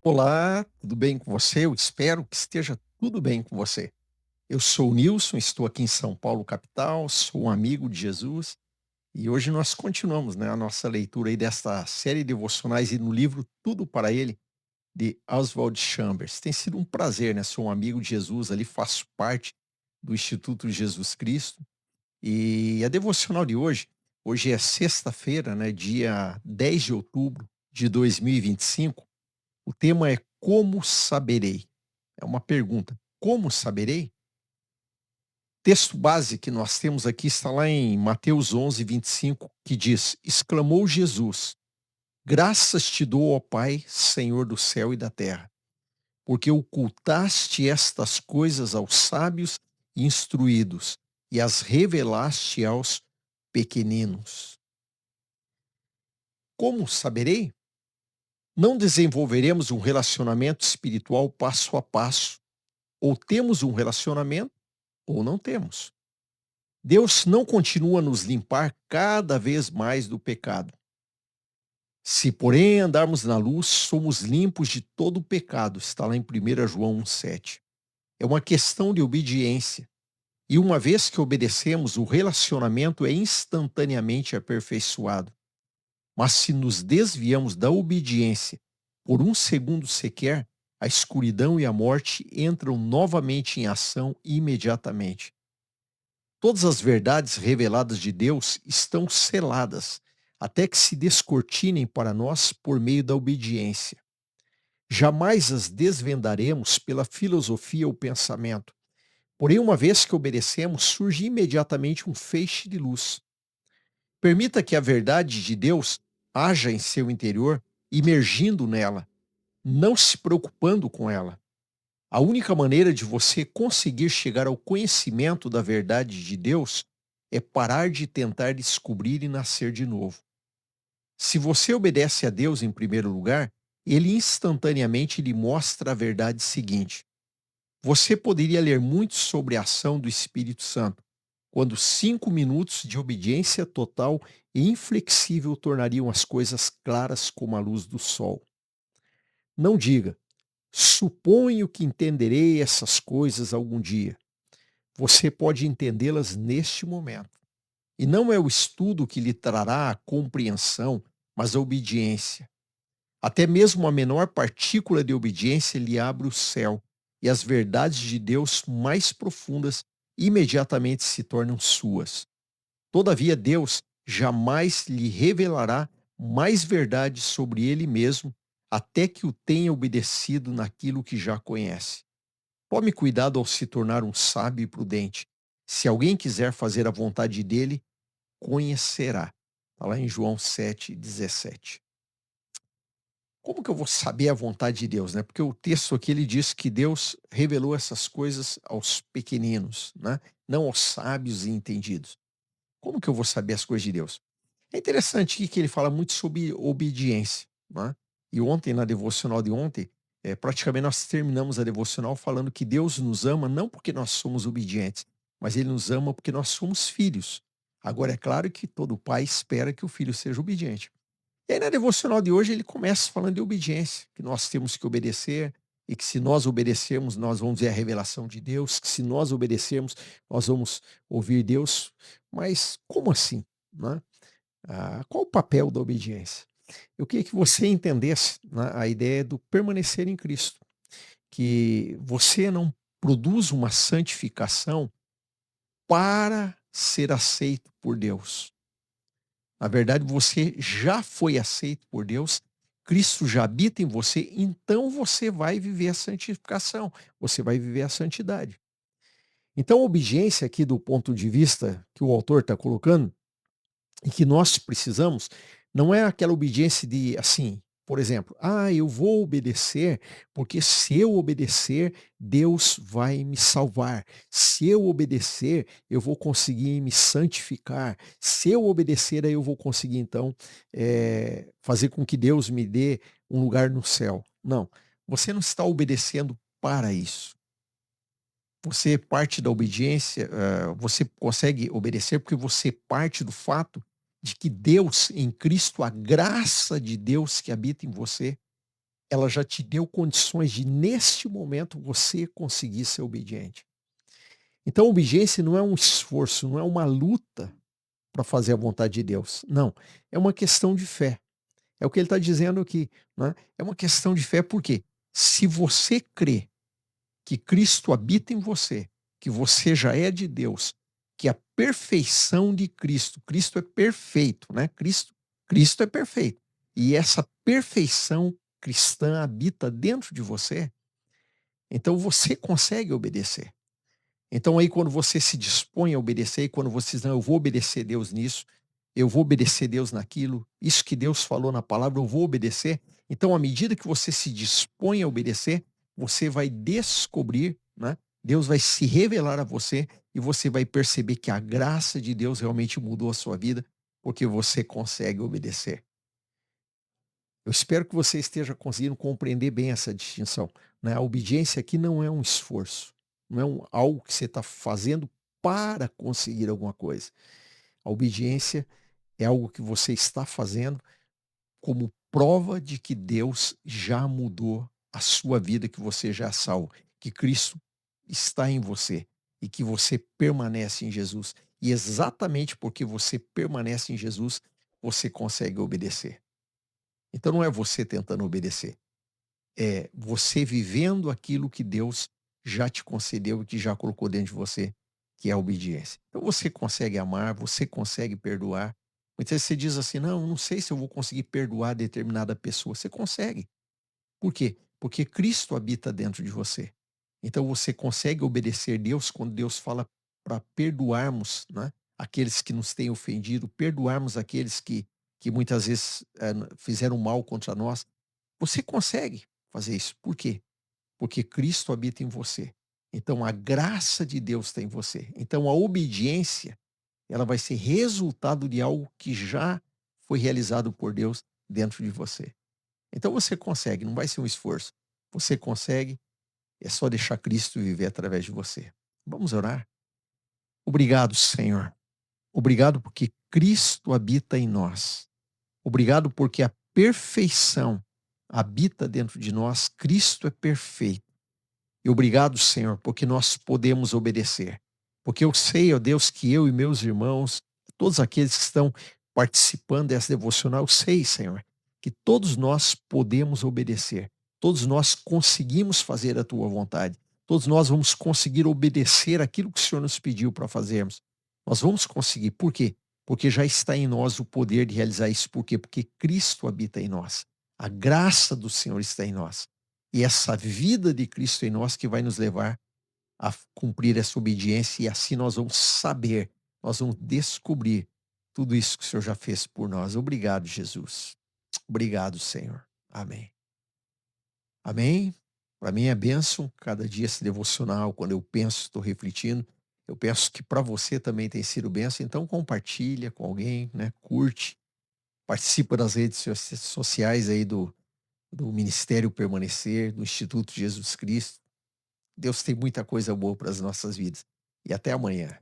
Olá, tudo bem com você? Eu espero que esteja tudo bem com você. Eu sou o Nilson, estou aqui em São Paulo, capital, sou um amigo de Jesus e hoje nós continuamos, a nossa leitura aí desta série de devocionais e no livro Tudo para Ele, de Oswald Chambers. Tem sido um prazer, Sou um amigo de Jesus ali, faço parte do Instituto Jesus Cristo e a devocional de hoje é sexta-feira, dia 10 de outubro de 2025. O tema é como saberei? É uma pergunta. Como saberei? Texto base que nós temos aqui está lá em Mateus 11:25, que diz: exclamou Jesus: graças te dou, ó Pai, Senhor do céu e da terra, porque ocultaste estas coisas aos sábios e instruídos e as revelaste aos pequeninos. Como saberei? Não desenvolveremos um relacionamento espiritual passo a passo. Ou temos um relacionamento ou não temos. Deus não continua a nos limpar cada vez mais do pecado. Se, porém, andarmos na luz, somos limpos de todo o pecado. Está lá em 1 João 1,7. É uma questão de obediência. E uma vez que obedecemos, o relacionamento é instantaneamente aperfeiçoado. Mas se nos desviamos da obediência por um segundo sequer, a escuridão e a morte entram novamente em ação imediatamente. Todas as verdades reveladas de Deus estão seladas, até que se descortinem para nós por meio da obediência. Jamais as desvendaremos pela filosofia ou pensamento. Porém, uma vez que obedecemos, surge imediatamente um feixe de luz. Permita que a verdade de Deus haja em seu interior, imergindo nela, não se preocupando com ela. A única maneira de você conseguir chegar ao conhecimento da verdade de Deus é parar de tentar descobrir e nascer de novo. Se você obedece a Deus em primeiro lugar, ele instantaneamente lhe mostra a verdade seguinte. Você poderia ler muito sobre a ação do Espírito Santo, quando 5 minutos de obediência total e inflexível tornariam as coisas claras como a luz do sol. Não diga: suponho que entenderei essas coisas algum dia. Você pode entendê-las neste momento. E não é o estudo que lhe trará a compreensão, mas a obediência. Até mesmo a menor partícula de obediência lhe abre o céu, e as verdades de Deus mais profundas imediatamente se tornam suas. Todavia, Deus jamais lhe revelará mais verdades sobre ele mesmo, até que o tenha obedecido naquilo que já conhece. Tome cuidado ao se tornar um sábio e prudente. Se alguém quiser fazer a vontade dele, conhecerá. Está lá em João 7:17. Como que eu vou saber a vontade de Deus, Porque o texto aqui ele diz que Deus revelou essas coisas aos pequeninos, Não aos sábios e entendidos. Como que eu vou saber as coisas de Deus? É interessante aqui que ele fala muito sobre obediência, E ontem, na devocional de ontem, praticamente nós terminamos a devocional falando que Deus nos ama não porque nós somos obedientes, mas Ele nos ama porque nós somos filhos. Agora, é claro que todo pai espera que o filho seja obediente. E aí, na devocional de hoje, ele começa falando de obediência, que nós temos que obedecer, e que se nós obedecermos, nós vamos ver a revelação de Deus, que se nós obedecermos, nós vamos ouvir Deus. Mas como assim? Né? Qual o papel da obediência? Eu queria que você entendesse, a ideia do permanecer em Cristo, que você não produz uma santificação para ser aceito por Deus. Na verdade, você já foi aceito por Deus, Cristo já habita em você, então você vai viver a santificação, você vai viver a santidade. Então, a obediência aqui do ponto de vista que o autor está colocando, e que nós precisamos, não é aquela obediência de assim, por exemplo, eu vou obedecer, porque se eu obedecer, Deus vai me salvar. Se eu obedecer, eu vou conseguir me santificar. Se eu obedecer, aí eu vou conseguir, então, fazer com que Deus me dê um lugar no céu. Não, você não está obedecendo para isso. Você parte da obediência, você consegue obedecer porque você parte do fato de que Deus, em Cristo, a graça de Deus que habita em você, ela já te deu condições de, neste momento, você conseguir ser obediente. Então, a obediência não é um esforço, não é uma luta para fazer a vontade de Deus. Não, é uma questão de fé. É o que ele está dizendo aqui, né? É uma questão de fé, porque se você crê que Cristo habita em você, que você já é de Deus, que a perfeição de Cristo, Cristo é perfeito, né? Cristo é perfeito. E essa perfeição cristã habita dentro de você, então você consegue obedecer. Então aí quando você se dispõe a obedecer, e quando você diz, não, eu vou obedecer Deus nisso, eu vou obedecer Deus naquilo, isso que Deus falou na palavra, eu vou obedecer. Então, à medida que você se dispõe a obedecer, você vai descobrir, né? Deus vai se revelar a você e você vai perceber que a graça de Deus realmente mudou a sua vida, porque você consegue obedecer. Eu espero que você esteja conseguindo compreender bem essa distinção, né? A obediência aqui não é um esforço, não é algo que você está fazendo para conseguir alguma coisa. A obediência é algo que você está fazendo como prova de que Deus já mudou a sua vida, que você já é salvo, que Cristo está em você e que você permanece em Jesus. E exatamente porque você permanece em Jesus, você consegue obedecer. Então não é você tentando obedecer, é você vivendo aquilo que Deus já te concedeu e que já colocou dentro de você, que é a obediência. Então você consegue amar, você consegue perdoar. Muitas vezes você diz assim: não, não sei se eu vou conseguir perdoar determinada pessoa. Você consegue. Por quê? Porque Cristo habita dentro de você. Então você consegue obedecer Deus quando Deus fala para perdoarmos, né, aqueles que nos têm ofendido, perdoarmos aqueles que muitas vezes fizeram mal contra nós. Você consegue fazer isso. Por quê? Porque Cristo habita em você. Então a graça de Deus está em você. Então a obediência, ela vai ser resultado de algo que já foi realizado por Deus dentro de você. Então você consegue, não vai ser um esforço. Você consegue, é só deixar Cristo viver através de você. Vamos orar? Obrigado, Senhor. Obrigado porque Cristo habita em nós. Obrigado porque a perfeição habita dentro de nós. Cristo é perfeito. E obrigado, Senhor, porque nós podemos obedecer. Porque eu sei, ó Deus, que eu e meus irmãos, todos aqueles que estão participando dessa devocional, eu sei, Senhor, que todos nós podemos obedecer. Todos nós conseguimos fazer a tua vontade. Todos nós vamos conseguir obedecer aquilo que o Senhor nos pediu para fazermos. Nós vamos conseguir. Por quê? Porque já está em nós o poder de realizar isso. Por quê? Porque Cristo habita em nós. A graça do Senhor está em nós. E essa vida de Cristo em nós que vai nos levar a cumprir essa obediência, e assim nós vamos saber, nós vamos descobrir tudo isso que o Senhor já fez por nós. Obrigado, Jesus. Obrigado, Senhor. Amém. Amém. Para mim é bênção cada dia esse devocional, quando eu penso, estou refletindo. Eu penso que para você também tem sido bênção, então compartilha com alguém, né? Curte, participa das redes sociais aí do Ministério Permanecer, do Instituto Jesus Cristo. Deus tem muita coisa boa para as nossas vidas. E até amanhã.